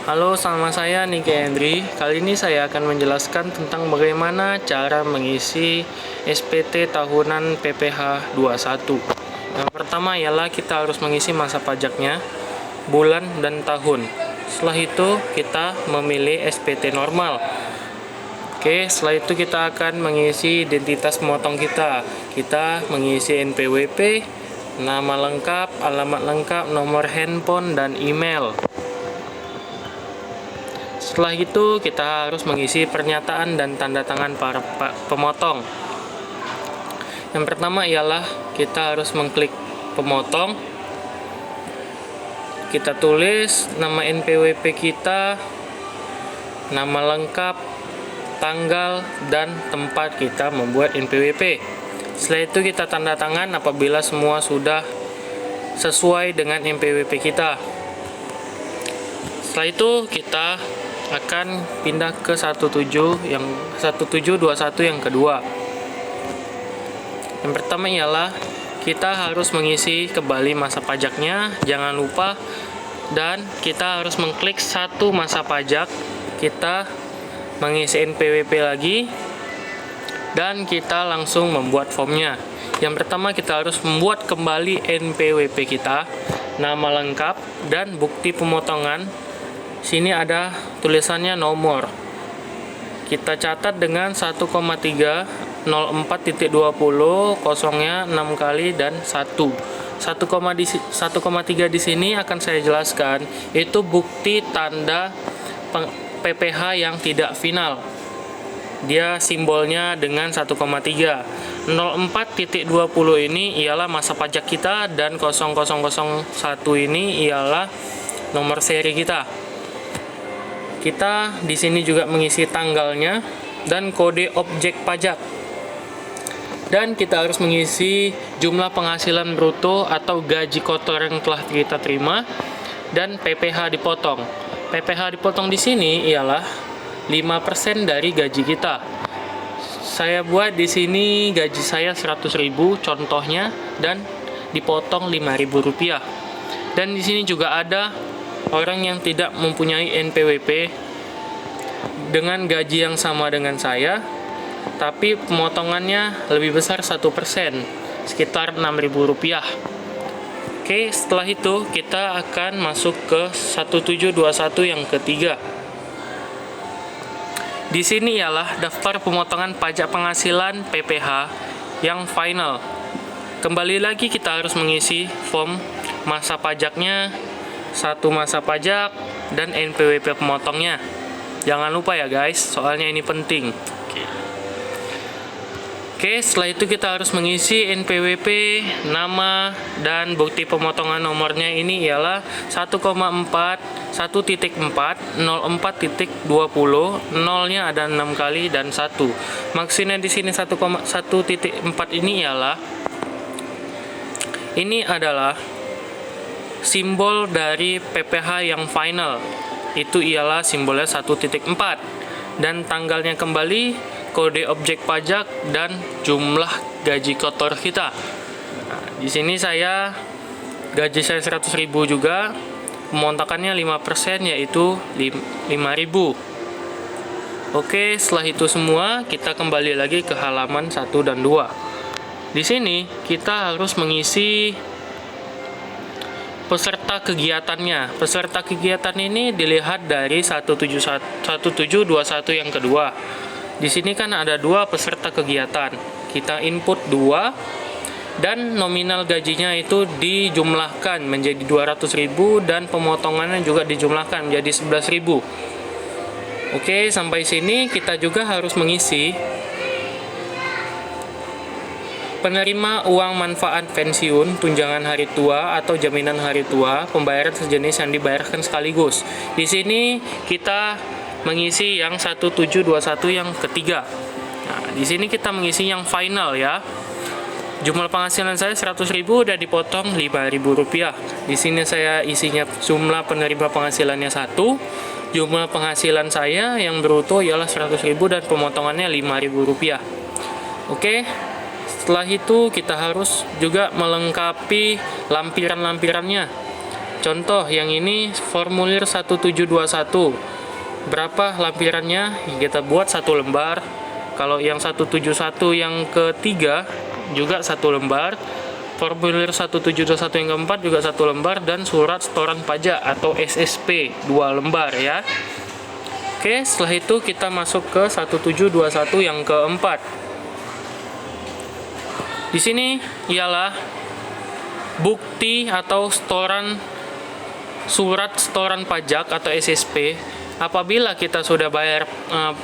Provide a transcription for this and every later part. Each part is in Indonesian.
Halo, sama saya Niki Henry. Kali ini saya akan menjelaskan tentang bagaimana cara mengisi SPT tahunan PPh 21. Yang pertama ialah kita harus mengisi masa pajaknya, bulan dan tahun. Setelah itu kita memilih SPT normal. Oke, setelah itu kita akan mengisi identitas pemotong kita. Kita mengisi NPWP, nama lengkap, alamat lengkap, nomor handphone, dan email. Setelah itu kita harus mengisi pernyataan dan tanda tangan para pemotong. Yang pertama ialah kita harus mengklik pemotong. Kita tulis nama NPWP kita, nama lengkap, tanggal, dan tempat kita membuat NPWP. Setelah itu kita tanda tangan apabila semua sudah sesuai dengan NPWP kita. Setelah itu kita akan pindah ke 1721 yang kedua. Yang pertama ialah kita harus mengisi kembali masa pajaknya, jangan lupa, dan kita harus mengklik satu masa pajak, kita mengisi NPWP lagi, dan kita langsung membuat formnya. Yang pertama kita harus membuat kembali NPWP kita, nama lengkap, dan bukti pemotongan. Sini ada tulisannya nomor. Kita catat dengan 1,304.20, kosongnya 6 kali dan 1. 1,3 di sini akan saya jelaskan, itu bukti tanda PPh yang tidak final. Dia simbolnya dengan 1,3. 04.20 ini ialah masa pajak kita, dan 0001 ini ialah nomor seri kita. Kita di sini juga mengisi tanggalnya dan kode objek pajak. Dan kita harus mengisi jumlah penghasilan bruto atau gaji kotor yang telah kita terima dan PPh dipotong. PPh dipotong di sini ialah 5% dari gaji kita. Saya buat di sini gaji saya 100.000 contohnya, dan dipotong Rp5.000. Dan di sini juga ada orang yang tidak mempunyai NPWP dengan gaji yang sama dengan saya, tapi pemotongannya lebih besar 1%, sekitar Rp6.000. Oke, setelah itu kita akan masuk ke 1721 yang ketiga. Di sini ialah daftar pemotongan pajak penghasilan PPh yang final. Kembali lagi kita harus mengisi form masa pajaknya, satu masa pajak, dan NPWP pemotongnya. Jangan lupa ya guys, soalnya ini penting. Oke, setelah itu kita harus mengisi NPWP, nama, dan bukti pemotongan nomornya. Ini ialah 1,4, 1.4, 04.20, nolnya ada 6 kali dan 1. Maksudnya di sini 1,1.4 ini adalah simbol dari PPh yang final. Itu ialah simbolnya 1.4, dan tanggalnya kembali, kode objek pajak, dan jumlah gaji kotor kita. Nah, di sini gaji saya 100.000 juga, pemontakannya 5%, yaitu 5.000. Oke, setelah itu semua kita kembali lagi ke halaman 1 dan 2. Di sini kita harus mengisi peserta kegiatannya. Peserta kegiatan ini dilihat dari 1721 yang kedua. Di sini kan ada 2 peserta kegiatan. Kita input 2, dan nominal gajinya itu dijumlahkan menjadi 200.000, dan pemotongannya juga dijumlahkan menjadi 11.000. Oke, sampai sini kita juga harus mengisi penerima uang manfaat pensiun, tunjangan hari tua, atau jaminan hari tua, pembayaran sejenis yang dibayarkan sekaligus. Di sini kita mengisi yang 1721 yang ketiga. Nah, di sini kita mengisi yang final ya. Jumlah penghasilan saya 100.000 dan dipotong Rp5.000. Di sini saya isinya jumlah penerima penghasilannya 1. Jumlah penghasilan saya yang bruto ialah 100.000 dan pemotongannya Rp5.000. Oke. Setelah itu kita harus juga melengkapi lampiran-lampirannya. Contoh yang ini formulir 1721. Berapa lampirannya? Kita buat 1 lembar. Kalau yang 171 yang ketiga juga 1 lembar. Formulir 1721 yang keempat juga 1 lembar, dan surat setoran pajak atau SSP 2 lembar ya. Oke, setelah itu kita masuk ke 1721 yang keempat. Di sini ialah bukti atau surat setoran pajak atau SSP. Apabila kita sudah bayar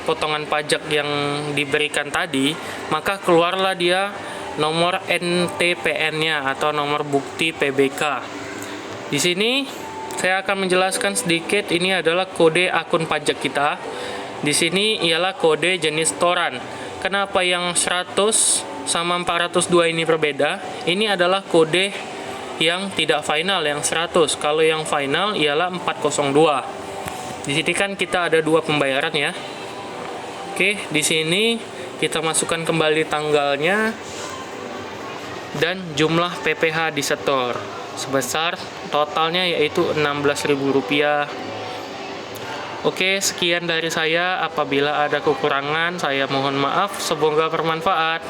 potongan pajak yang diberikan tadi, maka keluarlah dia nomor NTPN-nya atau nomor bukti PBK. Di sini saya akan menjelaskan sedikit. Ini adalah kode akun pajak kita. Di sini ialah kode jenis setoran. Kenapa yang 100 sama 402 ini berbeda? Ini adalah kode yang tidak final, yang 100. Kalau yang final ialah 402. Di sini kan kita ada 2 pembayaran ya. Oke, di sini kita masukkan kembali tanggalnya dan jumlah PPh disetor sebesar totalnya yaitu Rp16.000. Oke, sekian dari saya. Apabila ada kekurangan, saya mohon maaf. Semoga bermanfaat.